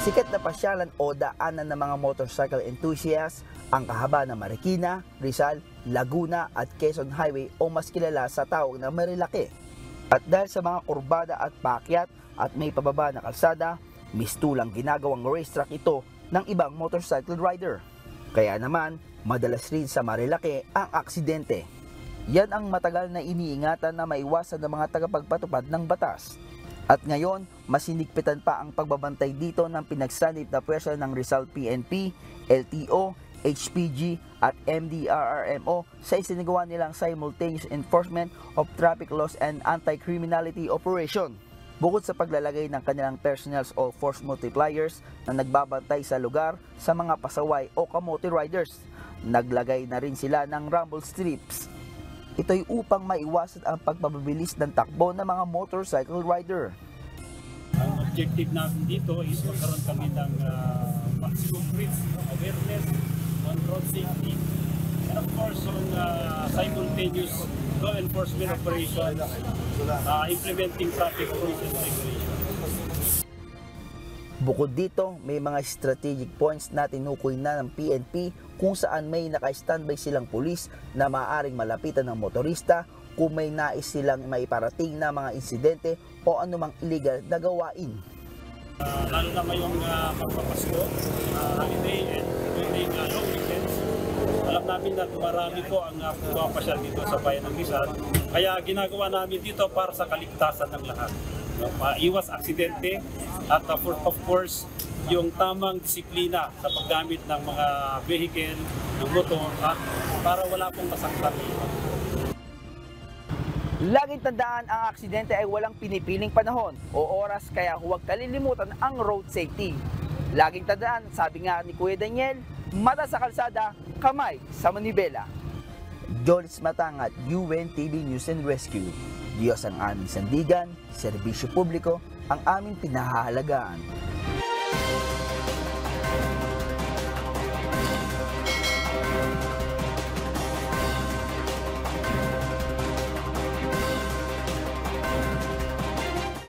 Sikat na pasyalan o daanan ng mga motorcycle enthusiasts ang kahaba ng Marikina, Rizal, Laguna at Quezon Highway o mas kilala sa tawag na Marilaki. At dahil sa mga kurbada at paakyat at may pababa na kalsada, mistulang ginagawang racetrack ito ng ibang motorcycle rider. Kaya naman, madalas rin sa Marilaki ang aksidente. Yan ang matagal na iniingatan na maiwasan ng mga tagapagpatupad ng batas. At ngayon, mas hinigpitan pa ang pagbabantay dito ng pinagsanib na pwersa ng Rizal PNP, LTO, HPG at MDRRMO sa isinagawa nilang simultaneous enforcement of traffic laws and anti-criminality operation. Bukod sa paglalagay ng kanilang personnels o force multipliers na nagbabantay sa lugar sa mga pasaway o kamote riders, naglagay na rin sila ng rumble strips. Ito'y upang maiwasan ang pagpapabilis ng takbo ng mga motorcycle rider. Ang objective namin dito is magkaroon kami ng maximum risk awareness on road safety and of course on simultaneous law enforcement operations, implementing traffic rules and regulations. Bukod dito, may mga strategic points na tinukoy na ng PNP kung saan may naka-standby silang pulis na maaaring malapitan ng motorista kung may nais silang maiparating na mga insidente o anumang illegal na gawain. Lalo na ngayong magpapasko, holiday and during long weekends, alam namin na marami po ang pumapasyal dito sa bayan ng Rizal. Kaya ginagawa namin dito para sa kaligtasan ng lahat. Maiwas aksidente at of course yung tamang disiplina sa paggamit ng mga vehicle, ng motor para wala pong masaktan. Laging tandaan ang aksidente ay walang pinipiling panahon o oras kaya huwag kalilimutan ang road safety. Laging tandaan, sabi nga ni Kuya Daniel, mata sa kalsada, kamay sa manibela. Jolis Matangat, UNTV News and Rescue. Diyos ang aming sandigan, serbisyo publiko ang aming pinahahalagaan.